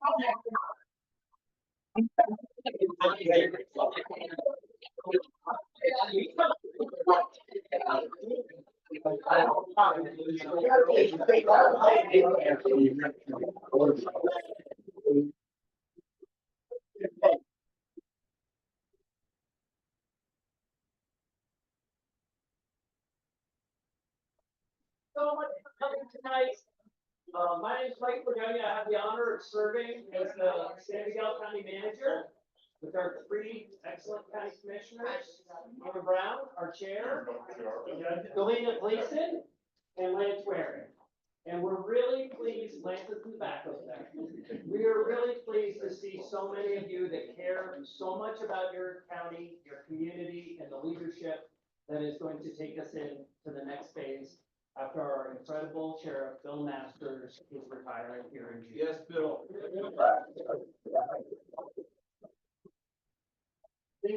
So much for coming tonight. My name is Mike Virginia. I have the honor of serving as the San Miguel County Manager with our three excellent county commissioners, Eva Brown, our chair, Galena Gleason, and Lance Waring. And we're really pleased, Lance is in the back over there. We are really pleased to see so many of you that care so much about your county, your community, and the leadership that is going to take us into the next phase after our incredible sheriff, Bill Masters, is retiring here in June. Yes, Bill.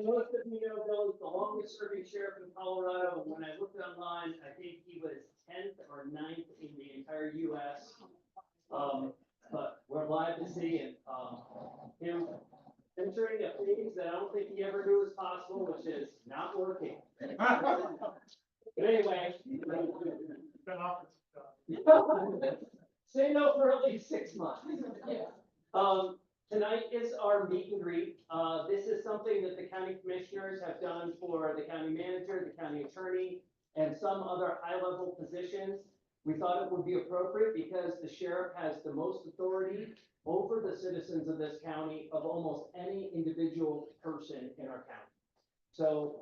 Most of you know Bill is the longest serving sheriff in Colorado, and when I looked online, I think he was 10th or 9th in the entire US. But we're glad to see him entering a phase that I don't think he ever knew was possible, which is not working. But anyway. Say no for at least 6 months. Tonight is our meet and greet. This is something that the county commissioners have done for the county manager, the county attorney, and some other high-level positions. We thought it would be appropriate because the sheriff has the most authority over the citizens of this county of almost any individual person in our county. So,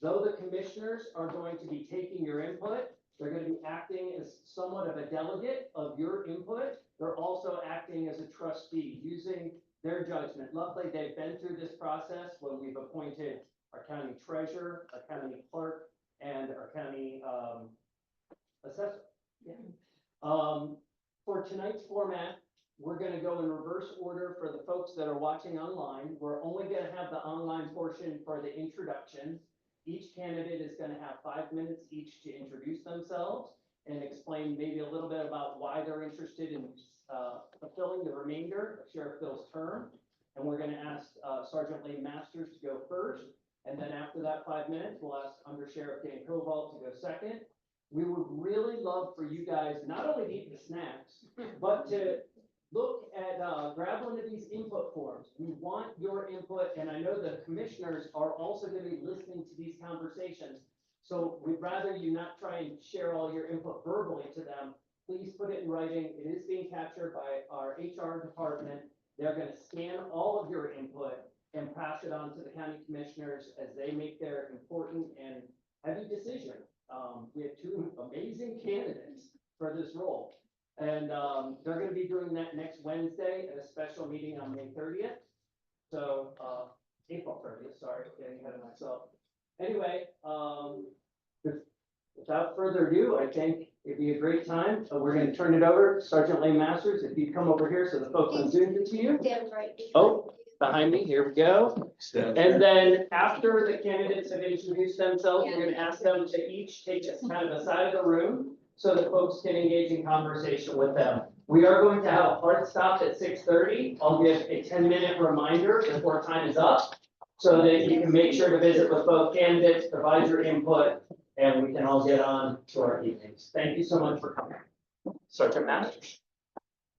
though the commissioners are going to be taking your input, they're going to be acting as somewhat of a delegate of your input. They're also acting as a trustee, using their judgment. Luckily, they've been through this process when we've appointed our county treasurer, our county clerk, and our county assessor. Yeah. For tonight's format, we're going to go in reverse order for the folks that are watching online. We're only going to have the online portion for the introductions. Each candidate is going to have 5 minutes each to introduce themselves and explain maybe a little bit about why they're interested in fulfilling the remainder of Sheriff Bill's term. And we're going to ask Sergeant Lane Masters to go first. And then after that 5 minutes, we'll ask Under Sheriff Dan Koval to go second. We would really love for you guys not only to eat the snacks, but to look at, grab one of these input forms. We want your input, and I know the commissioners are also going to be listening to these conversations. So we'd rather you not try and share all your input verbally to them. Please put it in writing. It is being captured by our HR department. They're going to scan all of your input and pass it on to the county commissioners as they make their important and heavy decision. We have two amazing candidates for this role. And they're going to be doing that next Wednesday at a special meeting on May 30th. So April 30th, sorry, getting ahead of myself. Anyway, without further ado, I think it'd be a great time. We're going to turn it over to Sergeant Lane Masters. If you come over here so the folks on Zoom can see you. Oh, behind me, here we go. And then after the candidates have introduced themselves, we're going to ask them to each take us kind of aside of the room so that folks can engage in conversation with them. We are going to have a hard stop at 6:30. I'll give a 10-minute reminder before time is up so that you can make sure to visit with both candidates, provide your input, and we can all get on to our evenings. Thank you so much for coming. Sergeant Masters.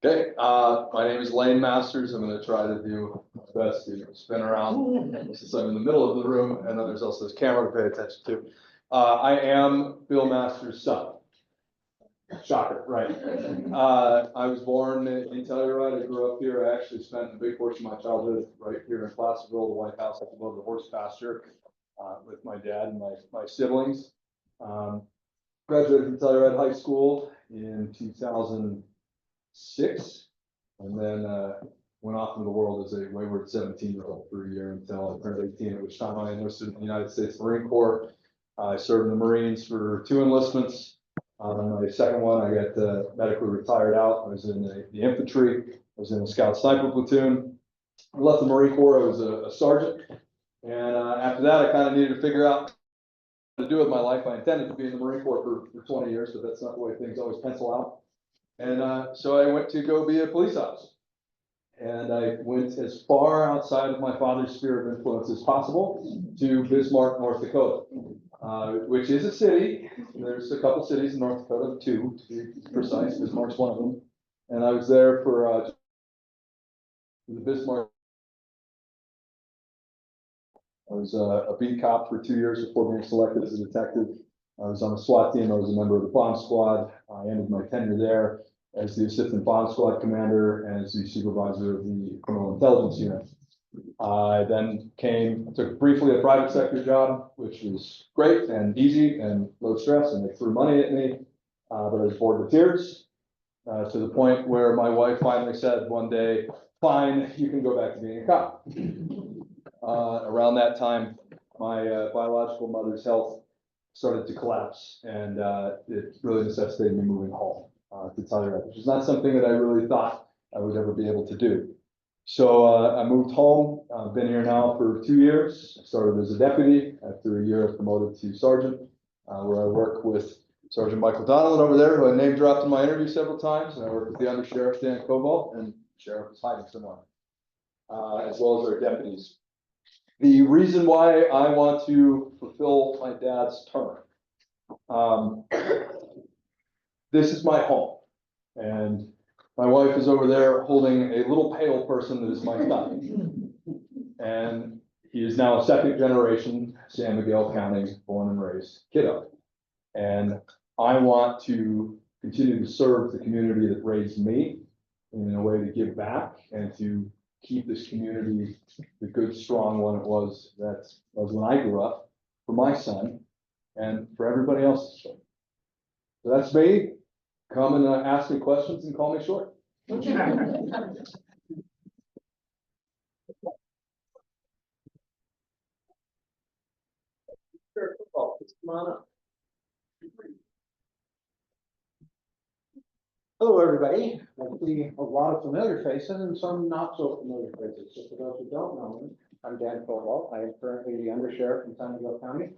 Okay, my name is Lane Masters. I'm going to try to do my best to spin around since I'm in the middle of the room, and then there's also this camera to pay attention to. I am Bill Masters' son. Shocker, right? I was born in Telluride. I grew up here. I actually spent a big portion of my childhood right here in Placerville, the White House up above the horse pasture, with my dad and my siblings. Graduated from Telluride High School in 2006, and then went off into the world as a wayward 17-year-old for a year until I turned 18, at which time I enlisted in the United States Marine Corps. I served in the Marines for 2 enlistments. My second one, I got medically retired out. I was in the infantry. I was in a scout sniper platoon. I left the Marine Corps. I was a sergeant. And after that, I kind of needed to figure out what to do with my life. I intended to be in the Marine Corps for 20 years, but that's not the way things always pencil out. And so I went to go be a police officer. and I went as far outside of my father's sphere of influence as possible to Bismarck, North Dakota, which is a city. There's a couple cities in North Dakota, two to be precise. Bismarck's one of them. And I was there for the Bismarck. I was a beat cop for 2 years before being selected as a detective. I was on the SWAT team. I was a member of the bomb squad. I ended my tenure there as the assistant bomb squad commander and as the supervisor of the criminal intelligence unit. I then took briefly a private sector job, which was great and easy and low stress, and they threw money at me, but I was bored with tears, to the point where my wife finally said one day, "Fine, you can go back to being a cop." Around that time, my biological mother's health started to collapse, and it really necessitated me moving home, to tell you that, which is not something that I really thought I would ever be able to do. So I moved home. I've been here now for 2 years. I started as a deputy. After a year, I was promoted to sergeant, where I work with Sergeant Michael Donald over there, who I name dropped in my interview several times, and I work with the undersheriff Dan Cobalt, and sheriff is hiding somewhere, as well as our deputies. The reason why I want to fulfill my dad's term, this is my home, and my wife is over there holding a little pale person that is my son. And he is now a second generation San Miguel County born and raised kiddo. And I want to continue to serve the community that raised me in a way to give back and to keep this community the good, strong one it was when I grew up, for my son and for everybody else. So that's me. Come and ask me questions and call me short. Sure, football, just come on up. Hello, everybody. I see a lot of familiar faces and some not so familiar faces. So for those who don't know me, I'm Dan Cobalt. I am currently the undersheriff in San Miguel County.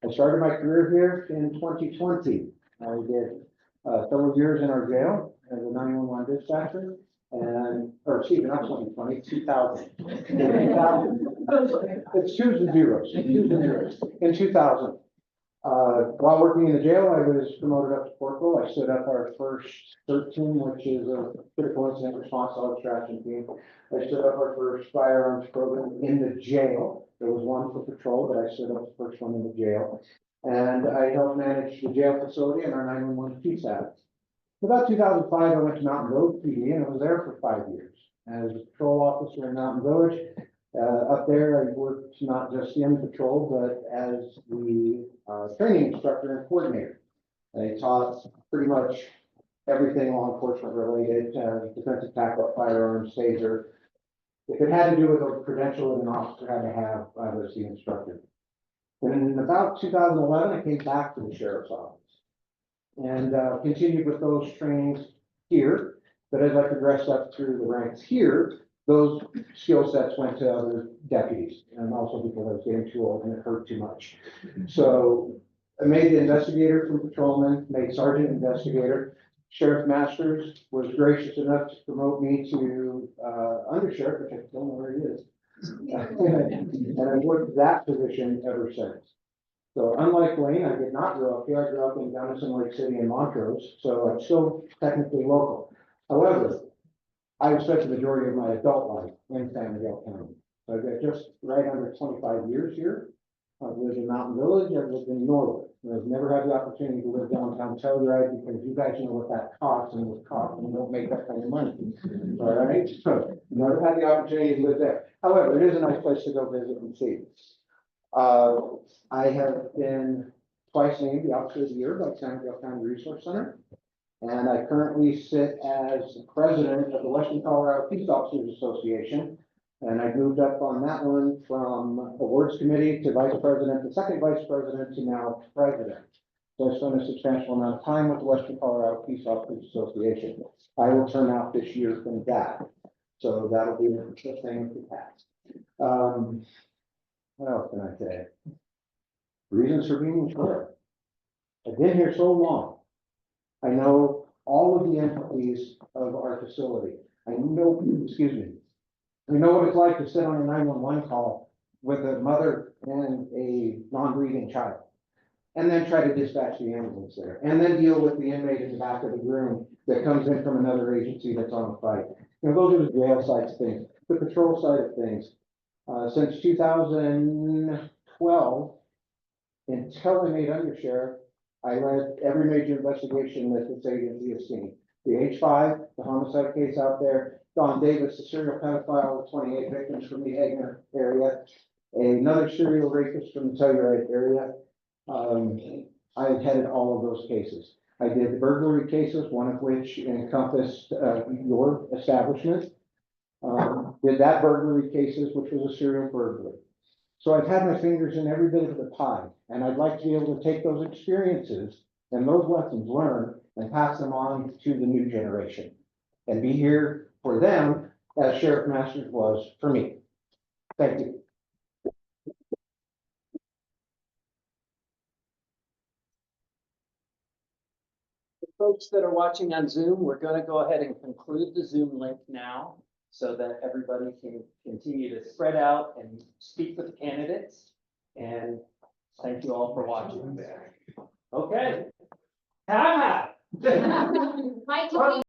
I started my career here in 2020. I did several years in our jail as a 911 dispatcher, or excuse me, not 2020, 2000. It's twos and zeros. In 2000. While working in the jail, I was promoted up to corporal. I stood up our first 13, which is a critical incident response extraction team. I stood up our first firearms program in the jail. There was one for patrol, but I stood up the first one in the jail. And I helped manage the jail facility and our 911 PSAT. About 2005, I went to Mountain Road PD and I was there for 5 years as a patrol officer in Mountain Village. Up there, I worked not just in patrol, but as the training instructor and coordinator. I taught pretty much everything law enforcement related, defensive tackle, firearms, taser. If it had to do with a credential that an officer had to have, I was the instructor. And in about 2011, I came back to the sheriff's office and continued with those trainings here. But as I progressed up through the ranks here, those skill sets went to other deputies and also because I was getting too old and it hurt too much. So I made the investigator from patrolman, made sergeant investigator. Sheriff Masters was gracious enough to promote me to undersheriff, which I don't know where he is. And I've worked that position ever since. So unlike Lane, I did not grow up here. I grew up in Gunnison Lake City and Montrose, so I'm still technically local. However, I've spent the majority of my adult life in San Miguel County. So I've got just right under 25 years here. I've lived in Mountain Village, I've lived in Norwood. I've never had the opportunity to live downtown Telluride because you guys know what that costs and what costs and don't make that kind of money. All right, so never had the opportunity to live there. However, it is a nice place to go visit and see. I have been twice named the Officer of the Year by San Miguel County Resource Center. And I currently sit as the president of the Western Colorado Peace Officers Association. And I moved up on that one from awards committee to vice president, the second vice president to now president. So I spent a substantial amount of time with the Western Colorado Peace Officers Association. I will turn out this year from that. So that'll be the thing to pass. What else can I say? Reasons for being short. I've been here so long. I know all of the entities of our facility. I know, excuse me, We know what it's like to sit on a 911 call with a mother and a non-breathing child. And then try to dispatch the ambulance there, and then deal with the inmate in the back of the room that comes in from another agency that's on a fight. You know, those are the jail side of things. The patrol side of things, since 2012, until I made undersheriff, I led every major investigation that this agency has seen. The H5, the homicide case out there, Don Davis, the serial pedophile with 28 victims from the Egner area, another serial rapist from the Telluride area. I had headed all of those cases. I did the burglary cases, one of which encompassed your establishment. Did that burglary cases, which was a serial burglary. So I've had my fingers in every bit of the pie, and I'd like to be able to take those experiences and those lessons learned and pass them on to the new generation and be here for them as Sheriff Masters was for me. Thank you. Folks that are watching on Zoom, we're going to go ahead and conclude the Zoom link now so that everybody can continue to spread out and speak with the candidates. And thank you all for watching. Okay. Mike, can we